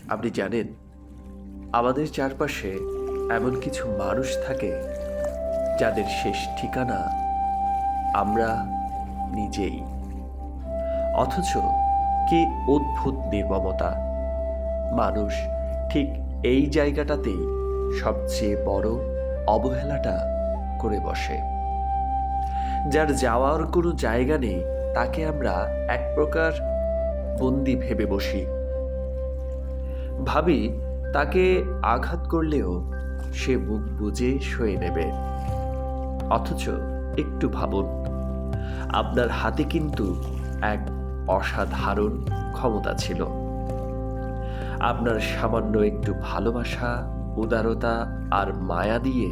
আপনি জানেন, আমাদের চারপাশে এমন কিছু মানুষ থাকে যাদের শেষ ঠিকানা আমরা নিজেই। অথচ কি অদ্ভুত নির্মমতা! মানুষ ঠিক এই জায়গাটাতেই সবচেয়ে বড় অবহেলাটা করে বসে। যার যাওয়ার কোনো জায়গা নেই তাকে আমরা এক প্রকার বন্দি ভেবে বসি। ভাবি তাকে আঘাত করলেও সে মুখ বুজে সয়ে নেবে। অথচ একটু ভাবুন, আপনার হাতে কিন্তু এক অসাধারণ ক্ষমতা ছিল। আপনার সামান্য একটু ভালোবাসা, উদারতা আর মায়া দিয়ে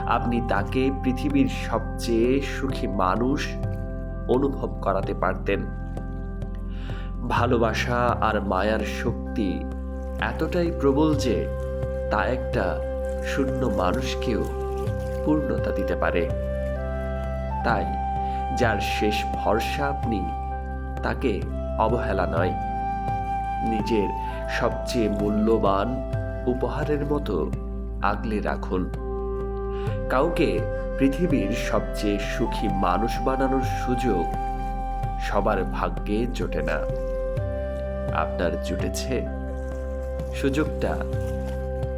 আপনি তাকে পৃথিবীর সবচেয়ে সুখী মানুষ অনুভব করাতে পারতেন। ভালোবাসা আর মায়ার শক্তি এতটাই প্রবল যে তা একটা শূন্য মানুষকেও পূর্ণতা দিতে পারে। তাই যার শেষ ভরসা আপনি, তাকে অবহেলা নয়, নিজের সবচেয়ে মূল্যবান উপহারের মতো আগলে রাখুন। কাউকে পৃথিবীর সবচেয়ে সুখী মানুষ বানানোর সুযোগ সবার ভাগ্যে জোটে না। আপনার জুটেছে, সুযোগটা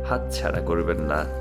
হাতছাড়া করবেন না।